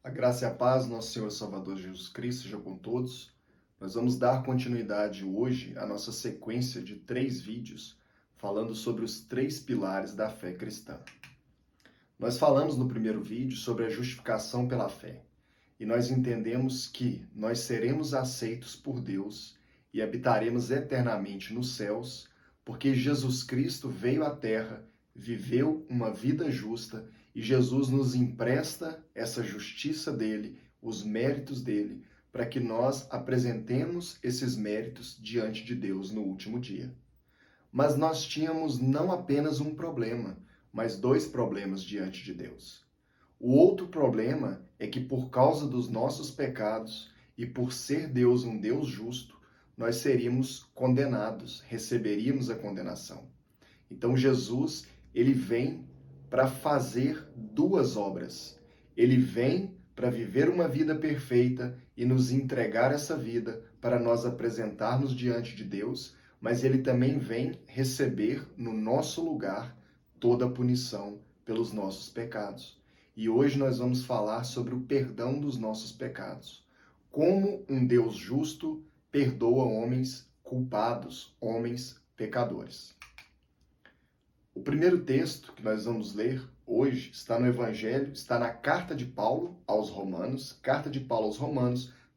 A graça e a paz do nosso Senhor e Salvador Jesus Cristo seja com todos. Nós vamos dar continuidade hoje à nossa sequência de 3 vídeos falando sobre os 3 pilares da fé cristã. Nós falamos no primeiro vídeo sobre a justificação pela fé e nós entendemos que nós seremos aceitos por Deus e habitaremos eternamente nos céus porque Jesus Cristo veio à terra, viveu uma vida justa e Jesus nos empresta essa justiça dele, os méritos dele, para que nós apresentemos esses méritos diante de Deus no último dia. Mas nós tínhamos não apenas um problema, mas 2 problemas diante de Deus. O outro problema é que por causa dos nossos pecados e por ser Deus um Deus justo, nós seríamos condenados, receberíamos a condenação. Então Jesus, ele vem para fazer 2 obras. Ele vem para viver uma vida perfeita e nos entregar essa vida para nós apresentarmos diante de Deus, mas ele também vem receber no nosso lugar toda a punição pelos nossos pecados. E hoje nós vamos falar sobre o perdão dos nossos pecados. Como um Deus justo perdoa homens culpados, homens pecadores. O primeiro texto que nós vamos ler hoje está no Evangelho, está na carta de Paulo aos Romanos,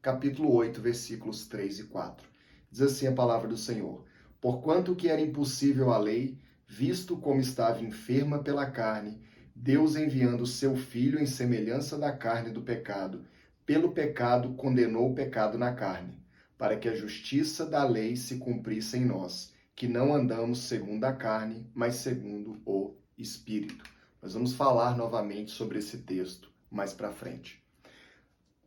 capítulo 8, versículos 3 e 4. Diz assim a palavra do Senhor: Porquanto que era impossível a lei, visto como estava enferma pela carne, Deus enviando o seu Filho em semelhança da carne do pecado, pelo pecado condenou o pecado na carne, para que a justiça da lei se cumprisse em nós, que não andamos segundo a carne, mas segundo o Espírito. Nós vamos falar novamente sobre esse texto mais para frente.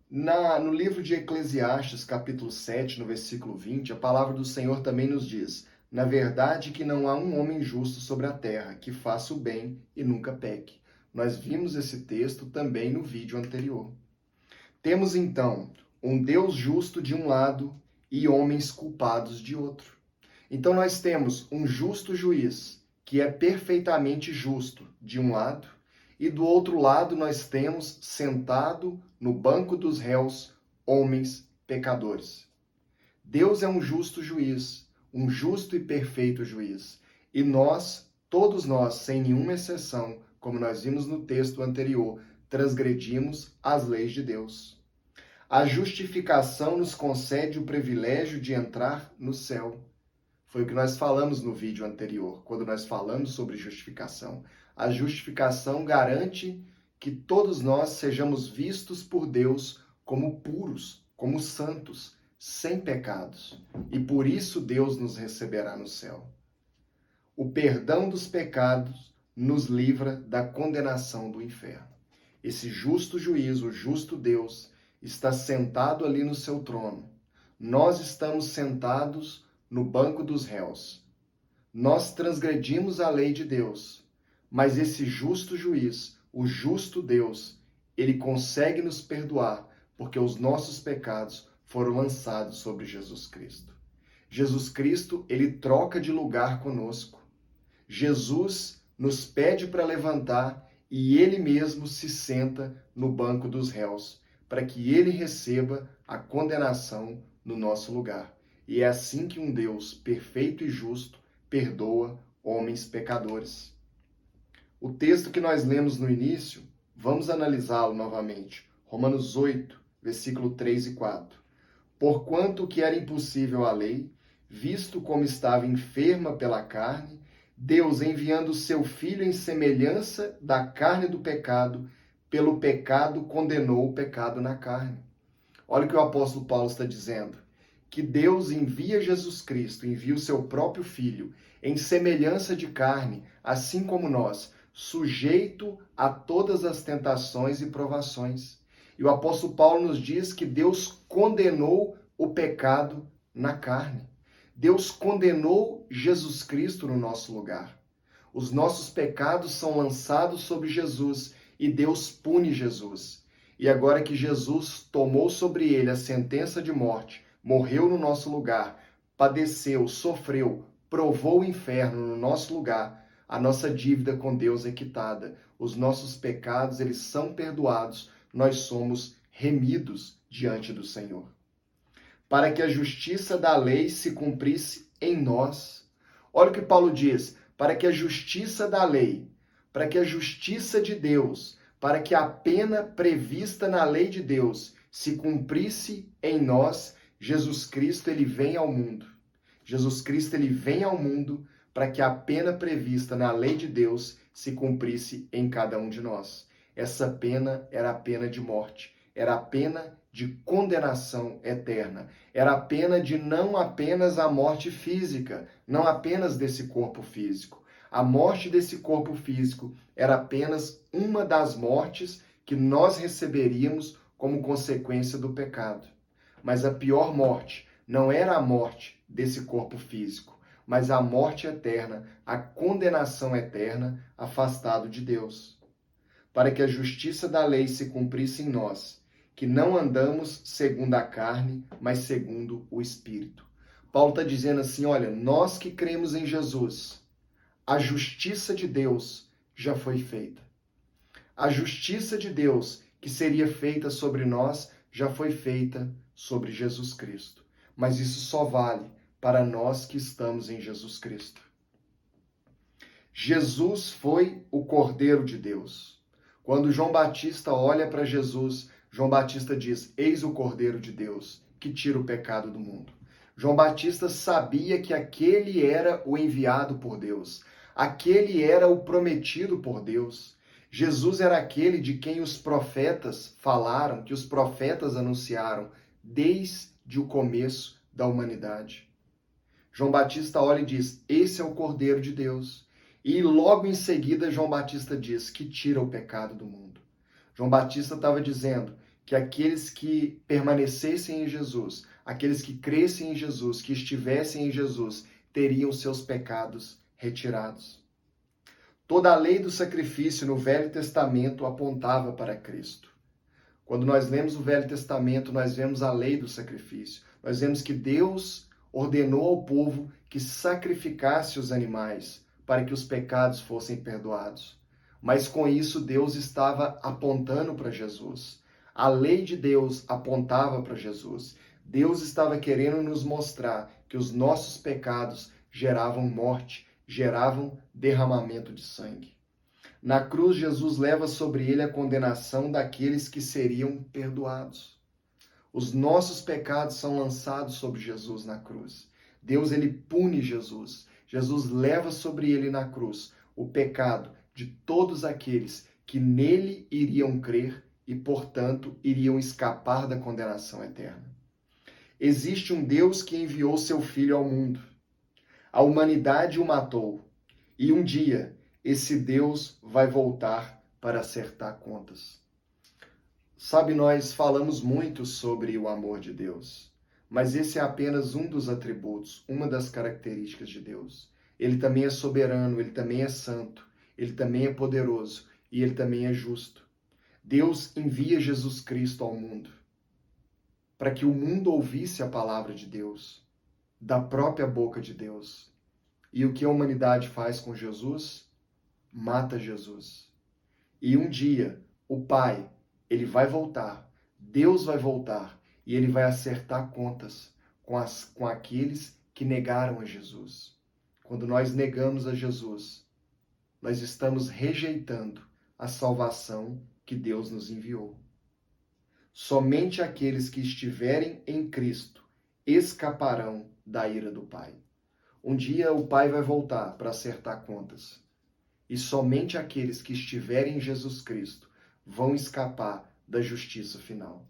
No livro de Eclesiastes, capítulo 7, no versículo 20, a palavra do Senhor também nos diz: Na verdade que não há um homem justo sobre a terra, que faça o bem e nunca peque. Nós vimos esse texto também no vídeo anterior. Temos então um Deus justo de um lado e homens culpados de outro. Então nós temos um justo juiz, que é perfeitamente justo, de um lado, e do outro lado nós temos, sentado no banco dos réus, homens pecadores. Deus é um justo juiz, um justo e perfeito juiz. E nós, todos nós, sem nenhuma exceção, como nós vimos no texto anterior, transgredimos as leis de Deus. A justificação nos concede o privilégio de entrar no céu. Foi o que nós falamos no vídeo anterior, quando nós falamos sobre justificação. A justificação garante que todos nós sejamos vistos por Deus como puros, como santos, sem pecados. E por isso Deus nos receberá no céu. O perdão dos pecados nos livra da condenação do inferno. Esse justo juiz, o justo Deus, está sentado ali no seu trono. Nós estamos sentados no banco dos réus. Nós transgredimos a lei de Deus, mas esse justo juiz, o justo Deus, ele consegue nos perdoar, porque os nossos pecados foram lançados sobre Jesus Cristo. Jesus Cristo, ele troca de lugar conosco. Jesus nos pede para levantar e ele mesmo se senta no banco dos réus, para que ele receba a condenação no nosso lugar. E é assim que um Deus perfeito e justo perdoa homens pecadores. O texto que nós lemos no início, vamos analisá-lo novamente. Romanos 8, versículo 3 e 4. Porquanto que era impossível a lei, visto como estava enferma pela carne, Deus enviando o seu Filho em semelhança da carne do pecado, pelo pecado condenou o pecado na carne. Olha o que o apóstolo Paulo está dizendo. Que Deus envia Jesus Cristo, envia o seu próprio Filho, em semelhança de carne, assim como nós, sujeito a todas as tentações e provações. E o apóstolo Paulo nos diz que Deus condenou o pecado na carne. Deus condenou Jesus Cristo no nosso lugar. Os nossos pecados são lançados sobre Jesus e Deus pune Jesus. E agora que Jesus tomou sobre ele a sentença de morte, morreu no nosso lugar, padeceu, sofreu, provou o inferno no nosso lugar, a nossa dívida com Deus é quitada. Os nossos pecados, eles são perdoados. nós somos remidos diante do Senhor. Para que a justiça da lei se cumprisse em nós. Olha o que Paulo diz, para que a justiça da lei, para que a justiça de Deus, para que a pena prevista na lei de Deus se cumprisse em nós, Jesus Cristo, ele vem ao mundo. Jesus Cristo, ele vem ao mundo para que a pena prevista na lei de Deus se cumprisse em cada um de nós. Essa pena era a pena de morte, era a pena de condenação eterna, era a pena de não apenas a morte física, não apenas desse corpo físico. A morte desse corpo físico era apenas uma das mortes que nós receberíamos como consequência do pecado. Mas a pior morte não era a morte desse corpo físico, mas a morte eterna, a condenação eterna, afastado de Deus. Para que a justiça da lei se cumprisse em nós, que não andamos segundo a carne, mas segundo o Espírito. Paulo está dizendo assim, olha, nós que cremos em Jesus, a justiça de Deus já foi feita. A justiça de Deus que seria feita sobre nós já foi feita sobre Jesus Cristo. Mas isso só vale para nós que estamos em Jesus Cristo. Jesus foi o Cordeiro de Deus. Quando João Batista olha para Jesus, João Batista diz, eis o Cordeiro de Deus, que tira o pecado do mundo. João Batista sabia que aquele era o enviado por Deus. Aquele era o prometido por Deus. Jesus era aquele de quem os profetas falaram, que os profetas anunciaram desde o começo da humanidade. João Batista olha e diz, esse é o Cordeiro de Deus. E logo em seguida João Batista diz que tira o pecado do mundo. João Batista estava dizendo que aqueles que permanecessem em Jesus, aqueles que crescem em Jesus, que estivessem em Jesus, teriam seus pecados retirados. Toda a lei do sacrifício no Velho Testamento apontava para Cristo. Quando nós lemos o Velho Testamento, nós vemos a lei do sacrifício. Nós vemos que Deus ordenou ao povo que sacrificasse os animais para que os pecados fossem perdoados. Mas com isso Deus estava apontando para Jesus. A lei de Deus apontava para Jesus. Deus estava querendo nos mostrar que os nossos pecados geravam morte, geravam derramamento de sangue. Na cruz, Jesus leva sobre ele a condenação daqueles que seriam perdoados. Os nossos pecados são lançados sobre Jesus na cruz. Deus, ele pune Jesus. Jesus leva sobre ele na cruz o pecado de todos aqueles que nele iriam crer e, portanto, iriam escapar da condenação eterna. Existe um Deus que enviou seu Filho ao mundo. A humanidade o matou. E um dia, esse Deus vai voltar para acertar contas. Sabe, nós falamos muito sobre o amor de Deus, mas esse é apenas um dos atributos, uma das características de Deus. Ele também é soberano, ele também é santo, ele também é poderoso e ele também é justo. Deus envia Jesus Cristo ao mundo para que o mundo ouvisse a palavra de Deus, da própria boca de Deus. E o que a humanidade faz com Jesus? Mata Jesus. E um dia, o Pai, ele vai voltar, Deus vai voltar, e ele vai acertar contas com aqueles que negaram a Jesus. Quando nós negamos a Jesus, nós estamos rejeitando a salvação que Deus nos enviou. Somente aqueles que estiverem em Cristo escaparão da ira do Pai. Um dia o Pai vai voltar para acertar contas. E somente aqueles que estiverem em Jesus Cristo vão escapar da justiça final.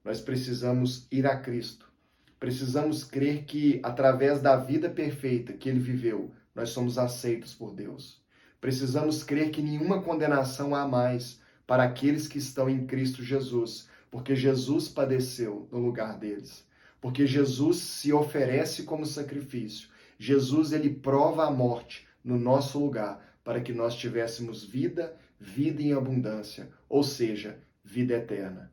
Nós precisamos ir a Cristo. Precisamos crer que, através da vida perfeita que ele viveu, nós somos aceitos por Deus. Precisamos crer que nenhuma condenação há mais para aqueles que estão em Cristo Jesus, porque Jesus padeceu no lugar deles. Porque Jesus se oferece como sacrifício. Jesus, ele prova a morte no nosso lugar, para que nós tivéssemos vida, vida em abundância, ou seja, vida eterna.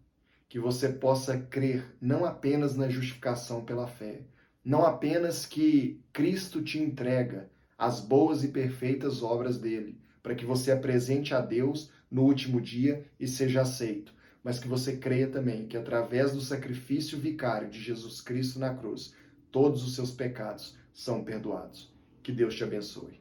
Que você possa crer não apenas na justificação pela fé, não apenas que Cristo te entrega as boas e perfeitas obras dele, para que você apresente a Deus no último dia e seja aceito, mas que você creia também que através do sacrifício vicário de Jesus Cristo na cruz, todos os seus pecados são perdoados. Que Deus te abençoe.